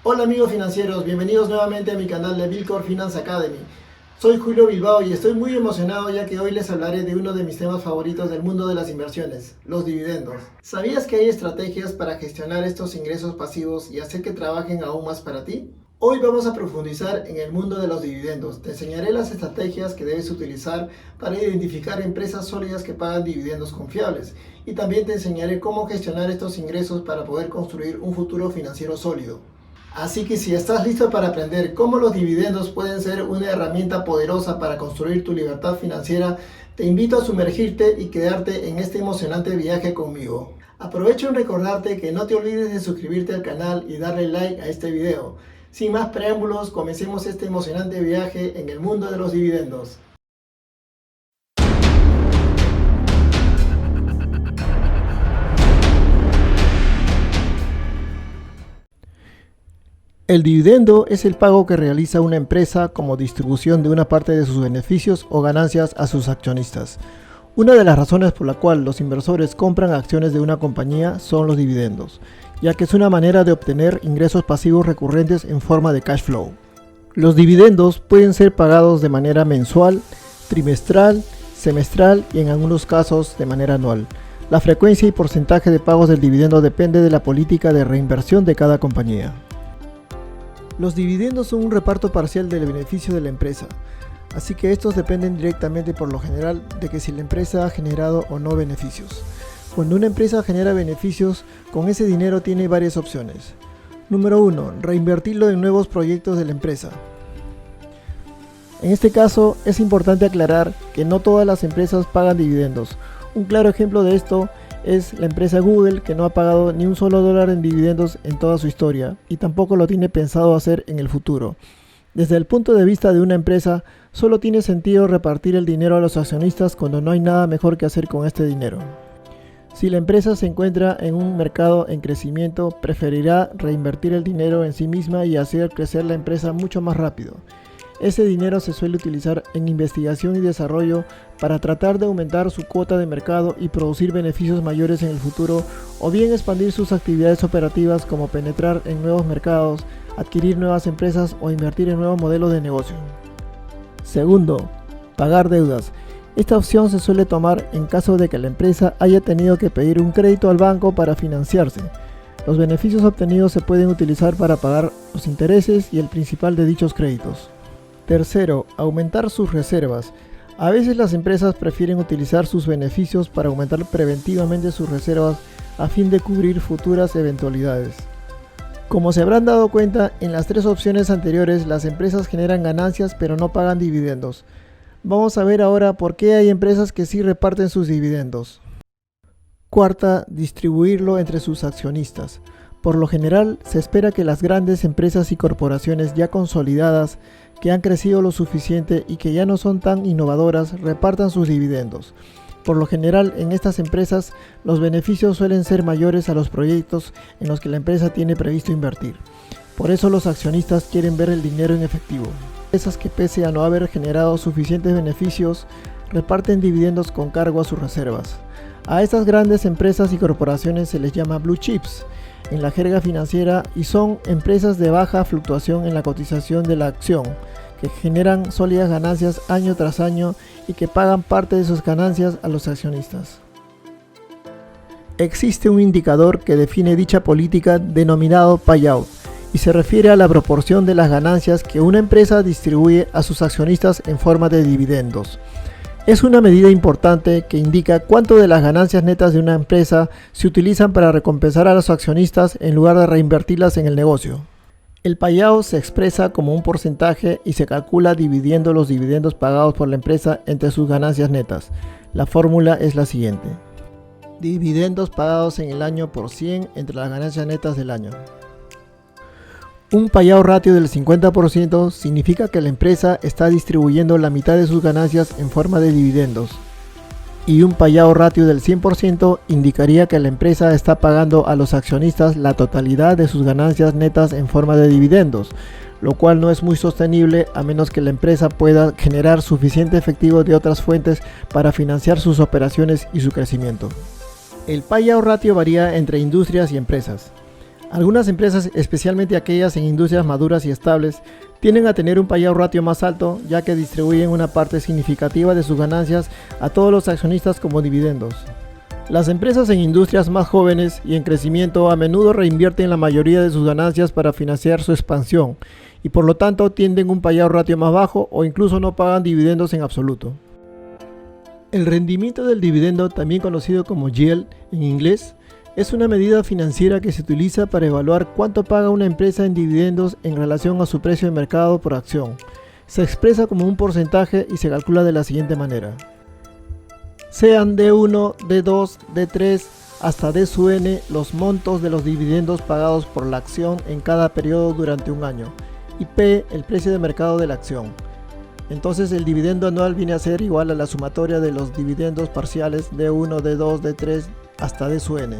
Hola amigos financieros, bienvenidos nuevamente a mi canal de Bilcor Finance Academy. Soy Julio Bilbao y estoy muy emocionado ya que hoy les hablaré de uno de mis temas favoritos del mundo de las inversiones, los dividendos. ¿Sabías que hay estrategias para gestionar estos ingresos pasivos y hacer que trabajen aún más para ti? Hoy vamos a profundizar en el mundo de los dividendos. Te enseñaré las estrategias que debes utilizar para identificar empresas sólidas que pagan dividendos confiables y también te enseñaré cómo gestionar estos ingresos para poder construir un futuro financiero sólido. Así que si estás listo para aprender cómo los dividendos pueden ser una herramienta poderosa para construir tu libertad financiera, te invito a sumergirte y quedarte en este emocionante viaje conmigo. Aprovecho en recordarte que no te olvides de suscribirte al canal y darle like a este video. Sin más preámbulos, comencemos este emocionante viaje en el mundo de los dividendos. El dividendo es el pago que realiza una empresa como distribución de una parte de sus beneficios o ganancias a sus accionistas. Una de las razones por la cual los inversores compran acciones de una compañía son los dividendos, ya que es una manera de obtener ingresos pasivos recurrentes en forma de cash flow. Los dividendos pueden ser pagados de manera mensual, trimestral, semestral y en algunos casos de manera anual. La frecuencia y porcentaje de pagos del dividendo depende de la política de reinversión de cada compañía. Los dividendos son un reparto parcial del beneficio de la empresa, así que estos dependen directamente por lo general de que si la empresa ha generado o no beneficios. Cuando una empresa genera beneficios, con ese dinero tiene varias opciones. Número 1. Reinvertirlo en nuevos proyectos de la empresa. En este caso, es importante aclarar que no todas las empresas pagan dividendos. Un claro ejemplo de esto es la empresa Google, que no ha pagado ni un solo dólar en dividendos en toda su historia y tampoco lo tiene pensado hacer en el futuro. Desde el punto de vista de una empresa, solo tiene sentido repartir el dinero a los accionistas cuando no hay nada mejor que hacer con este dinero. Si la empresa se encuentra en un mercado en crecimiento, preferirá reinvertir el dinero en sí misma y hacer crecer la empresa mucho más rápido. Ese dinero se suele utilizar en investigación y desarrollo para tratar de aumentar su cuota de mercado y producir beneficios mayores en el futuro, o bien expandir sus actividades operativas como penetrar en nuevos mercados, adquirir nuevas empresas o invertir en nuevos modelos de negocio. Segundo, pagar deudas. Esta opción se suele tomar en caso de que la empresa haya tenido que pedir un crédito al banco para financiarse. Los beneficios obtenidos se pueden utilizar para pagar los intereses y el principal de dichos créditos. Tercero, aumentar sus reservas. A veces las empresas prefieren utilizar sus beneficios para aumentar preventivamente sus reservas a fin de cubrir futuras eventualidades. Como se habrán dado cuenta, en las tres opciones anteriores las empresas generan ganancias pero no pagan dividendos. Vamos a ver ahora por qué hay empresas que sí reparten sus dividendos. Cuarta, distribuirlo entre sus accionistas. Por lo general, se espera que las grandes empresas y corporaciones ya consolidadas, que han crecido lo suficiente y que ya no son tan innovadoras, repartan sus dividendos. Por lo general, en estas empresas, los beneficios suelen ser mayores a los proyectos en los que la empresa tiene previsto invertir. Por eso los accionistas quieren ver el dinero en efectivo. Empresas que, pese a no haber generado suficientes beneficios, reparten dividendos con cargo a sus reservas. A estas grandes empresas y corporaciones se les llama blue chips en la jerga financiera y son empresas de baja fluctuación en la cotización de la acción, que generan sólidas ganancias año tras año y que pagan parte de sus ganancias a los accionistas. Existe un indicador que define dicha política denominado payout y se refiere a la proporción de las ganancias que una empresa distribuye a sus accionistas en forma de dividendos. Es una medida importante que indica cuánto de las ganancias netas de una empresa se utilizan para recompensar a los accionistas en lugar de reinvertirlas en el negocio. El payout se expresa como un porcentaje y se calcula dividiendo los dividendos pagados por la empresa entre sus ganancias netas. La fórmula es la siguiente: dividendos pagados en el año por 100 entre las ganancias netas del año. Un payout ratio del 50% significa que la empresa está distribuyendo la mitad de sus ganancias en forma de dividendos. Y un payout ratio del 100% indicaría que la empresa está pagando a los accionistas la totalidad de sus ganancias netas en forma de dividendos, lo cual no es muy sostenible a menos que la empresa pueda generar suficiente efectivo de otras fuentes para financiar sus operaciones y su crecimiento. El payout ratio varía entre industrias y empresas. Algunas empresas, especialmente aquellas en industrias maduras y estables, tienden a tener un payout ratio más alto, ya que distribuyen una parte significativa de sus ganancias a todos los accionistas como dividendos. Las empresas en industrias más jóvenes y en crecimiento a menudo reinvierten la mayoría de sus ganancias para financiar su expansión y por lo tanto tienden un payout ratio más bajo o incluso no pagan dividendos en absoluto. El rendimiento del dividendo, también conocido como yield en inglés, es una medida financiera que se utiliza para evaluar cuánto paga una empresa en dividendos en relación a su precio de mercado por acción. Se expresa como un porcentaje y se calcula de la siguiente manera. Sean D1, D2, D3 hasta D sub n los montos de los dividendos pagados por la acción en cada periodo durante un año y P el precio de mercado de la acción. Entonces el dividendo anual viene a ser igual a la sumatoria de los dividendos parciales D1, D2, D3 hasta D sub n.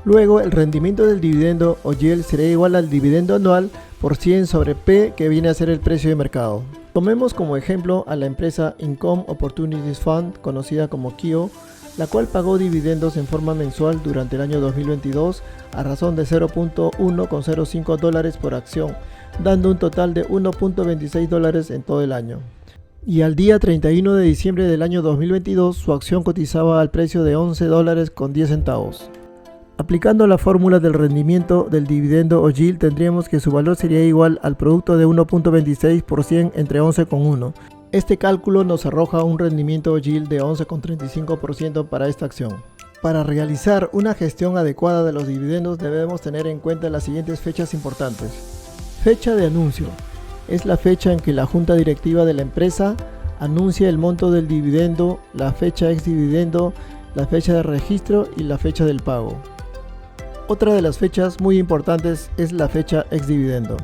Luego el rendimiento del dividendo o yield será igual al dividendo anual por 100 sobre P, que viene a ser el precio de mercado. Tomemos como ejemplo a la empresa Income Opportunities Fund, conocida como KIO, la cual pagó dividendos en forma mensual durante el año 2022 a razón de $0.105 por acción, dando un total de $1.26 en todo el año. Y al día 31 de diciembre del año 2022 su acción cotizaba al precio de $11.10. Aplicando la fórmula del rendimiento del dividendo o yield, tendríamos que su valor sería igual al producto de 1.26 por 100 entre 11,1. Este cálculo nos arroja un rendimiento o yield de 11,35% para esta acción. Para realizar una gestión adecuada de los dividendos debemos tener en cuenta las siguientes fechas importantes. Fecha de anuncio. Es la fecha en que la junta directiva de la empresa anuncia el monto del dividendo, la fecha ex dividendo, la fecha de registro y la fecha del pago. Otra de las fechas muy importantes es la fecha ex dividendo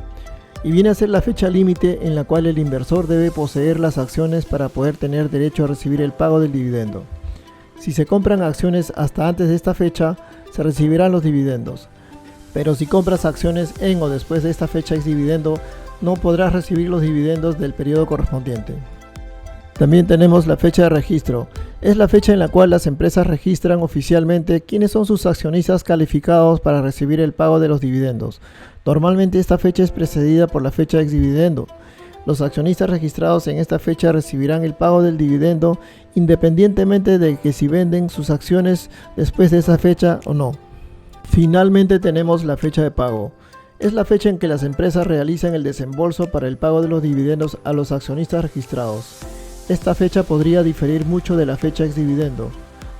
y viene a ser la fecha límite en la cual el inversor debe poseer las acciones para poder tener derecho a recibir el pago del dividendo. Si se compran acciones hasta antes de esta fecha, se recibirán los dividendos, pero si compras acciones en o después de esta fecha ex dividendo, no podrás recibir los dividendos del periodo correspondiente. También tenemos la fecha de registro. Es la fecha en la cual las empresas registran oficialmente quiénes son sus accionistas calificados para recibir el pago de los dividendos. Normalmente esta fecha es precedida por la fecha ex dividendo. Los accionistas registrados en esta fecha recibirán el pago del dividendo independientemente de que si venden sus acciones después de esa fecha o no. Finalmente tenemos la fecha de pago. Es la fecha en que las empresas realizan el desembolso para el pago de los dividendos a los accionistas registrados. Esta fecha podría diferir mucho de la fecha ex dividendo.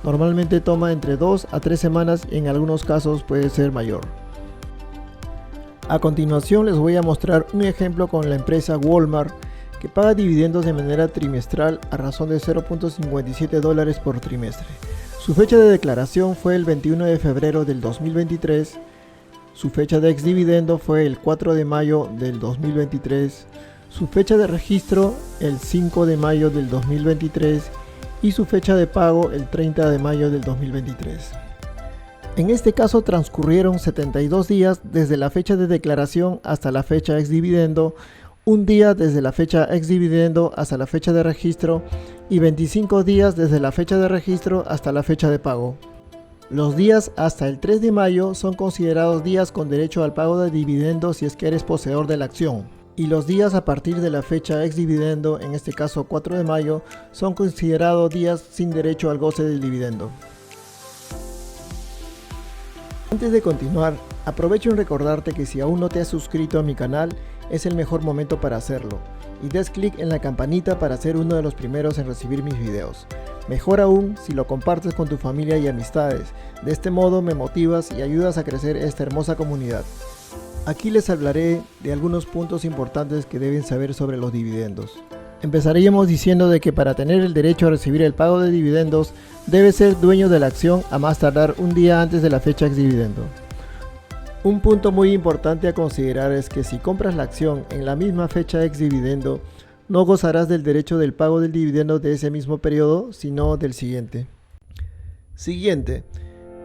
Normalmente toma entre 2 a 3 semanas y en algunos casos puede ser mayor. A continuación les voy a mostrar un ejemplo con la empresa Walmart, que paga dividendos de manera trimestral a razón de $0.57 por trimestre. Su fecha de declaración fue el 21 de febrero del 2023. Su fecha de ex dividendo fue el 4 de mayo del 2023. Su fecha de registro el 5 de mayo del 2023 y su fecha de pago el 30 de mayo del 2023. En este caso transcurrieron 72 días desde la fecha de declaración hasta la fecha ex dividendo, un día desde la fecha ex dividendo hasta la fecha de registro y 25 días desde la fecha de registro hasta la fecha de pago. Los días hasta el 3 de mayo son considerados días con derecho al pago de dividendos si es que eres poseedor de la acción. Y los días a partir de la fecha ex dividendo, en este caso 4 de mayo, son considerados días sin derecho al goce del dividendo. Antes de continuar, aprovecho en recordarte que si aún no te has suscrito a mi canal, es el mejor momento para hacerlo. Y des clic en la campanita para ser uno de los primeros en recibir mis videos. Mejor aún si lo compartes con tu familia y amistades. De este modo me motivas y ayudas a crecer esta hermosa comunidad. Aquí les hablaré de algunos puntos importantes que deben saber sobre los dividendos. Empezaríamos diciendo de que para tener el derecho a recibir el pago de dividendos, debes ser dueño de la acción a más tardar un día antes de la fecha ex dividendo. Un punto muy importante a considerar es que si compras la acción en la misma fecha ex dividendo, no gozarás del derecho del pago del dividendo de ese mismo periodo, sino del siguiente.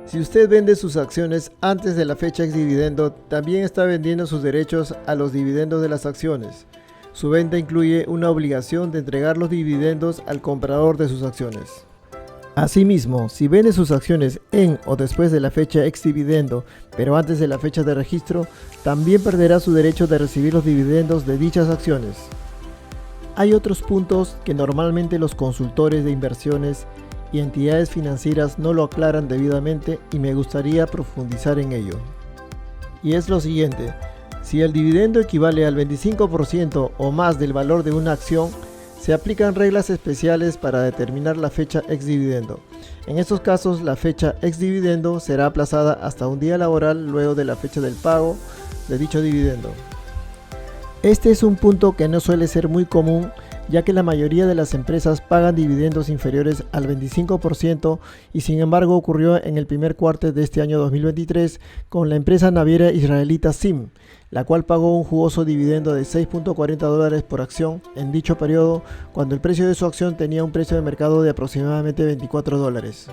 Si usted vende sus acciones antes de la fecha ex dividendo, también está vendiendo sus derechos a los dividendos de las acciones. Su venta incluye una obligación de entregar los dividendos al comprador de sus acciones. Asimismo, si vende sus acciones en o después de la fecha ex dividendo, pero antes de la fecha de registro, también perderá su derecho de recibir los dividendos de dichas acciones. Hay otros puntos que normalmente los consultores de inversiones y entidades financieras no lo aclaran debidamente y me gustaría profundizar en ello. Y es lo siguiente: si el dividendo equivale al 25% o más del valor de una acción, se aplican reglas especiales para determinar la fecha ex dividendo. En estos casos, la fecha ex dividendo será aplazada hasta un día laboral luego de la fecha del pago de dicho dividendo. Este es un punto que no suele ser muy común, ya que la mayoría de las empresas pagan dividendos inferiores al 25% y sin embargo ocurrió en el primer cuarto de este año 2023 con la empresa naviera israelita ZIM, la cual pagó un jugoso dividendo de $6.40 por acción en dicho periodo, cuando el precio de su acción tenía un precio de mercado de aproximadamente $24.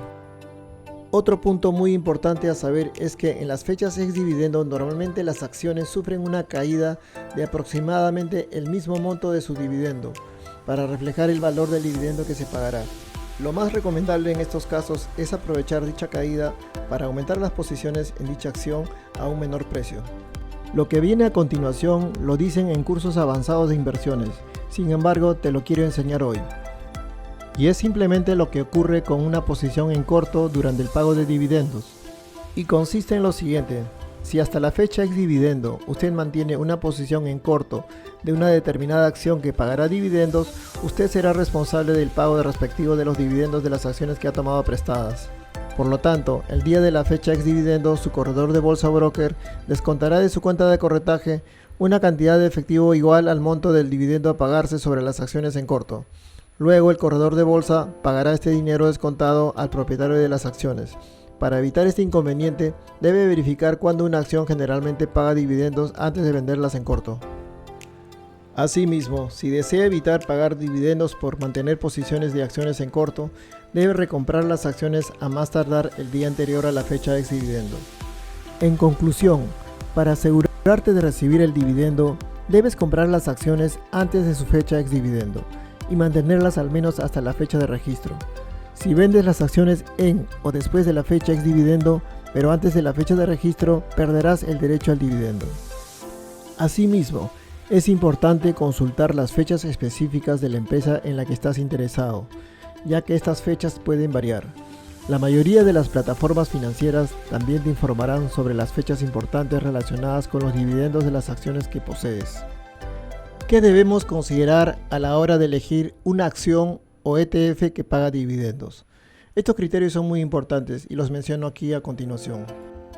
Otro punto muy importante a saber es que en las fechas ex dividendo normalmente las acciones sufren una caída de aproximadamente el mismo monto de su dividendo, para reflejar el valor del dividendo que se pagará. Lo más recomendable en estos casos es aprovechar dicha caída para aumentar las posiciones en dicha acción a un menor precio. Lo que viene a continuación lo dicen en cursos avanzados de inversiones, sin embargo te lo quiero enseñar hoy. Y es simplemente lo que ocurre con una posición en corto durante el pago de dividendos. Y consiste en lo siguiente: si hasta la fecha ex dividendo usted mantiene una posición en corto de una determinada acción que pagará dividendos, usted será responsable del pago respectivo de los dividendos de las acciones que ha tomado prestadas. Por lo tanto, el día de la fecha ex dividendo, su corredor de bolsa o broker descontará de su cuenta de corretaje una cantidad de efectivo igual al monto del dividendo a pagarse sobre las acciones en corto. Luego, el corredor de bolsa pagará este dinero descontado al propietario de las acciones. Para evitar este inconveniente, debe verificar cuándo una acción generalmente paga dividendos antes de venderlas en corto. Asimismo, si desea evitar pagar dividendos por mantener posiciones de acciones en corto, debe recomprar las acciones a más tardar el día anterior a la fecha ex dividendo. En conclusión, para asegurarte de recibir el dividendo, debes comprar las acciones antes de su fecha ex dividendo y mantenerlas al menos hasta la fecha de registro. Si vendes las acciones en o después de la fecha ex dividendo, pero antes de la fecha de registro, perderás el derecho al dividendo. Asimismo, es importante consultar las fechas específicas de la empresa en la que estás interesado, ya que estas fechas pueden variar. La mayoría de las plataformas financieras también te informarán sobre las fechas importantes relacionadas con los dividendos de las acciones que posees. ¿Qué debemos considerar a la hora de elegir una acción o ETF que paga dividendos? Estos criterios son muy importantes y los menciono aquí a continuación.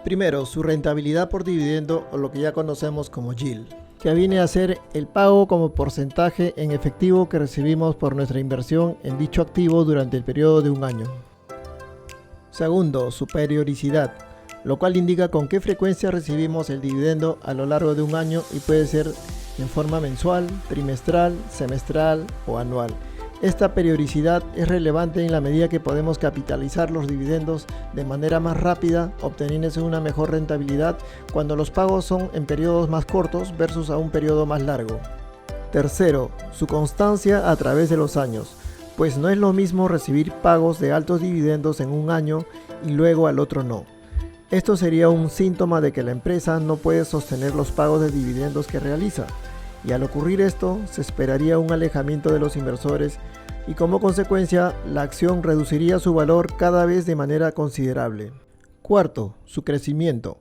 Primero, su rentabilidad por dividendo, o lo que ya conocemos como yield, que viene a ser el pago como porcentaje en efectivo que recibimos por nuestra inversión en dicho activo durante el periodo de un año. Segundo, su periodicidad, lo cual indica con qué frecuencia recibimos el dividendo a lo largo de un año y puede ser en forma mensual, trimestral, semestral o anual. Esta periodicidad es relevante en la medida que podemos capitalizar los dividendos de manera más rápida, obteniéndose una mejor rentabilidad cuando los pagos son en periodos más cortos versus a un periodo más largo. Tercero, su constancia a través de los años, pues no es lo mismo recibir pagos de altos dividendos en un año y luego al otro no. Esto sería un síntoma de que la empresa no puede sostener los pagos de dividendos que realiza, y al ocurrir esto, se esperaría un alejamiento de los inversores y como consecuencia, la acción reduciría su valor cada vez de manera considerable. Cuarto, su crecimiento,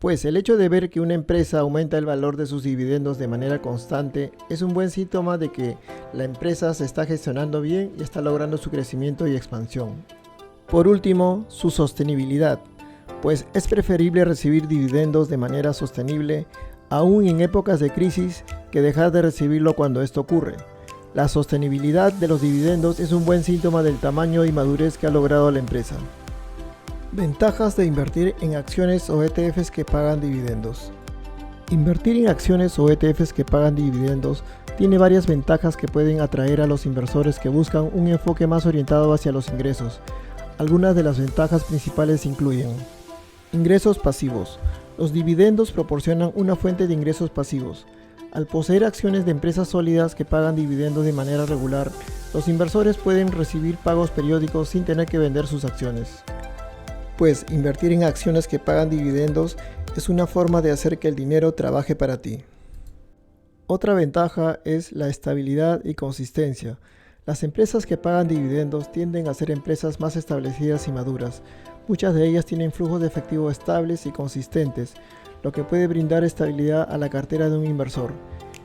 pues el hecho de ver que una empresa aumenta el valor de sus dividendos de manera constante es un buen síntoma de que la empresa se está gestionando bien y está logrando su crecimiento y expansión. Por último, su sostenibilidad, pues es preferible recibir dividendos de manera sostenible aún en épocas de crisis que dejar de recibirlo cuando esto ocurre. La sostenibilidad de los dividendos es un buen síntoma del tamaño y madurez que ha logrado la empresa. Ventajas de invertir en acciones o ETFs que pagan dividendos. Invertir en acciones o ETFs que pagan dividendos tiene varias ventajas que pueden atraer a los inversores que buscan un enfoque más orientado hacia los ingresos. Algunas de las ventajas principales incluyen: ingresos pasivos. Los dividendos proporcionan una fuente de ingresos pasivos. Al poseer acciones de empresas sólidas que pagan dividendos de manera regular, los inversores pueden recibir pagos periódicos sin tener que vender sus acciones. Pues invertir en acciones que pagan dividendos es una forma de hacer que el dinero trabaje para ti. Otra ventaja es la estabilidad y consistencia. Las empresas que pagan dividendos tienden a ser empresas más establecidas y maduras. Muchas de ellas tienen flujos de efectivo estables y consistentes, lo que puede brindar estabilidad a la cartera de un inversor,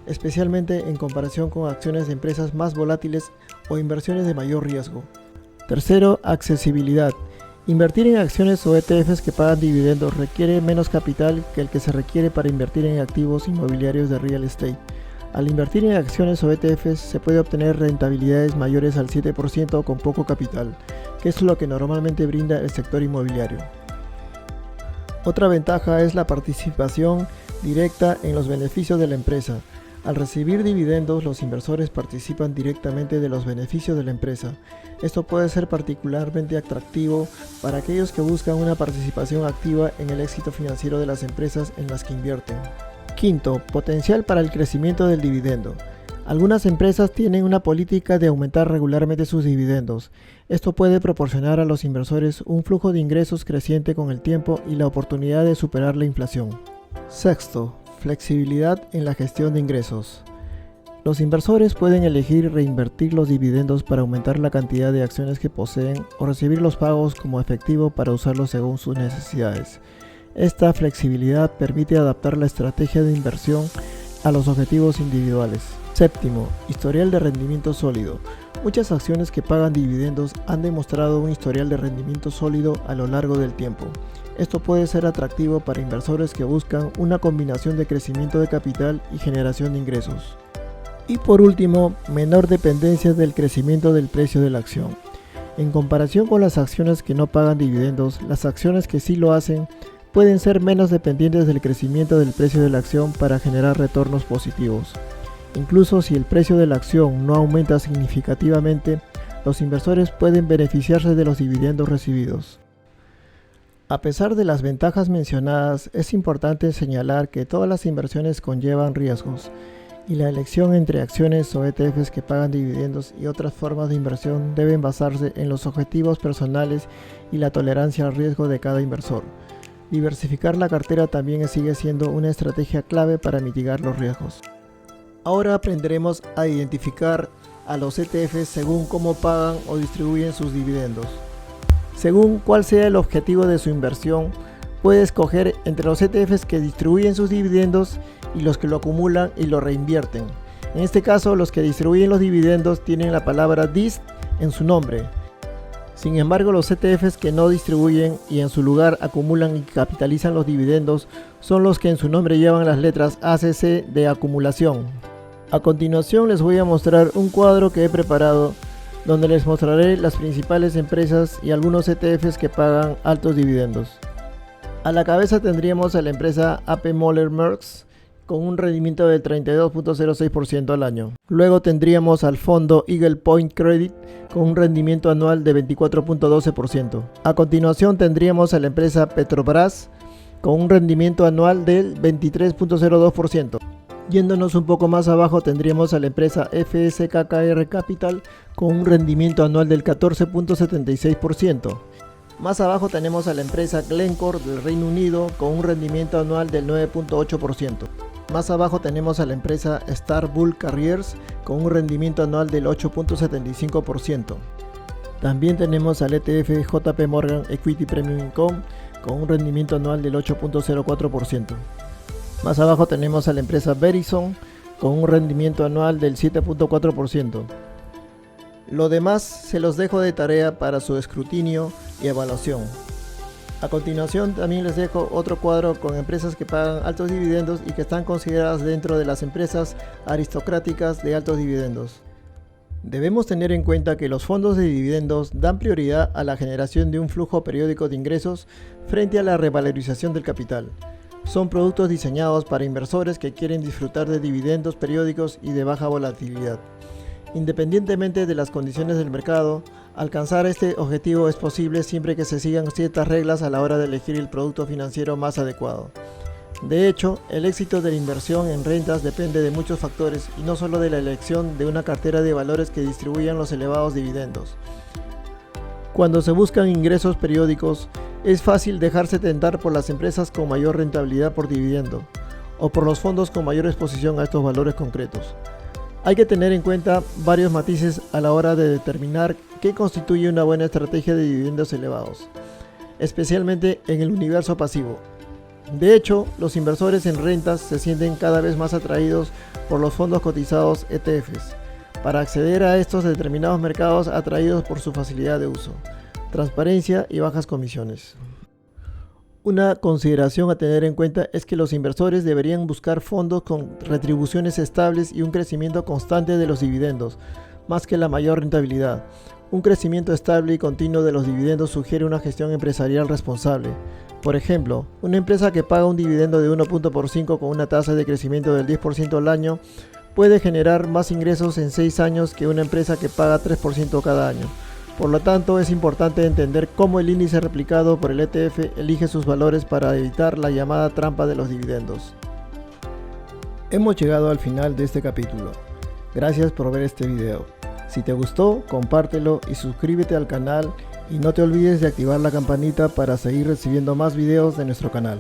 especialmente en comparación con acciones de empresas más volátiles o inversiones de mayor riesgo. Tercero, accesibilidad. Invertir en acciones o ETFs que pagan dividendos requiere menos capital que el que se requiere para invertir en activos inmobiliarios de real estate. Al invertir en acciones o ETFs se puede obtener rentabilidades mayores al 7% con poco capital, que es lo que normalmente brinda el sector inmobiliario. Otra ventaja es la participación directa en los beneficios de la empresa. Al recibir dividendos, los inversores participan directamente de los beneficios de la empresa. Esto puede ser particularmente atractivo para aquellos que buscan una participación activa en el éxito financiero de las empresas en las que invierten. Quinto, potencial para el crecimiento del dividendo. Algunas empresas tienen una política de aumentar regularmente sus dividendos. Esto puede proporcionar a los inversores un flujo de ingresos creciente con el tiempo y la oportunidad de superar la inflación. Sexto, flexibilidad en la gestión de ingresos. Los inversores pueden elegir reinvertir los dividendos para aumentar la cantidad de acciones que poseen o recibir los pagos como efectivo para usarlos según sus necesidades. Esta flexibilidad permite adaptar la estrategia de inversión a los objetivos individuales. Séptimo, historial de rendimiento sólido. Muchas acciones que pagan dividendos han demostrado un historial de rendimiento sólido a lo largo del tiempo. Esto puede ser atractivo para inversores que buscan una combinación de crecimiento de capital y generación de ingresos. Y por último, menor dependencia del crecimiento del precio de la acción. En comparación con las acciones que no pagan dividendos, las acciones que sí lo hacen pueden ser menos dependientes del crecimiento del precio de la acción para generar retornos positivos. Incluso si el precio de la acción no aumenta significativamente, los inversores pueden beneficiarse de los dividendos recibidos. A pesar de las ventajas mencionadas, es importante señalar que todas las inversiones conllevan riesgos, y la elección entre acciones o ETFs que pagan dividendos y otras formas de inversión deben basarse en los objetivos personales y la tolerancia al riesgo de cada inversor. Diversificar la cartera también sigue siendo una estrategia clave para mitigar los riesgos. Ahora aprenderemos a identificar a los ETFs según cómo pagan o distribuyen sus dividendos. Según cuál sea el objetivo de su inversión, puede escoger entre los ETFs que distribuyen sus dividendos y los que lo acumulan y lo reinvierten. En este caso, los que distribuyen los dividendos tienen la palabra DIST en su nombre. Sin embargo, los ETFs que no distribuyen y en su lugar acumulan y capitalizan los dividendos son los que en su nombre llevan las letras ACC de acumulación. A continuación les voy a mostrar un cuadro que he preparado donde les mostraré las principales empresas y algunos ETFs que pagan altos dividendos. A la cabeza tendríamos a la empresa A.P. Moller - Maersk con un rendimiento del 32.06% al año. Luego tendríamos al fondo Eagle Point Credit con un rendimiento anual de 24.12%. A continuación tendríamos a la empresa Petrobras con un rendimiento anual del 23.02%. Yéndonos un poco más abajo tendríamos a la empresa FSKKR Capital con un rendimiento anual del 14.76%. Más abajo tenemos a la empresa Glencore del Reino Unido con un rendimiento anual del 9.8%. Más abajo tenemos a la empresa Star Bulk Carriers con un rendimiento anual del 8.75%. También tenemos al ETF JP Morgan Equity Premium Income con un rendimiento anual del 8.04%. Más abajo tenemos a la empresa Verizon con un rendimiento anual del 7.4%. Lo demás se los dejo de tarea para su escrutinio y evaluación. A continuación también les dejo otro cuadro con empresas que pagan altos dividendos y que están consideradas dentro de las empresas aristocráticas de altos dividendos. Debemos tener en cuenta que los fondos de dividendos dan prioridad a la generación de un flujo periódico de ingresos frente a la revalorización del capital. Son productos diseñados para inversores que quieren disfrutar de dividendos periódicos y de baja volatilidad. Independientemente de las condiciones del mercado, alcanzar este objetivo es posible siempre que se sigan ciertas reglas a la hora de elegir el producto financiero más adecuado. De hecho, el éxito de la inversión en rentas depende de muchos factores y no solo de la elección de una cartera de valores que distribuyan los elevados dividendos. Cuando se buscan ingresos periódicos, es fácil dejarse tentar por las empresas con mayor rentabilidad por dividendo o por los fondos con mayor exposición a estos valores concretos. Hay que tener en cuenta varios matices a la hora de determinar qué constituye una buena estrategia de dividendos elevados, especialmente en el universo pasivo. De hecho, los inversores en rentas se sienten cada vez más atraídos por los fondos cotizados ETFs, para acceder a estos determinados mercados atraídos por su facilidad de uso, transparencia y bajas comisiones. Una consideración a tener en cuenta es que los inversores deberían buscar fondos con retribuciones estables y un crecimiento constante de los dividendos, más que la mayor rentabilidad. Un crecimiento estable y continuo de los dividendos sugiere una gestión empresarial responsable. Por ejemplo, una empresa que paga un dividendo de 1.5 con una tasa de crecimiento del 10% al año puede generar más ingresos en 6 años que una empresa que paga 3% cada año. Por lo tanto, es importante entender cómo el índice replicado por el ETF elige sus valores para evitar la llamada trampa de los dividendos. Hemos llegado al final de este capítulo. Gracias por ver este video. Si te gustó, compártelo y suscríbete al canal y no te olvides de activar la campanita para seguir recibiendo más videos de nuestro canal.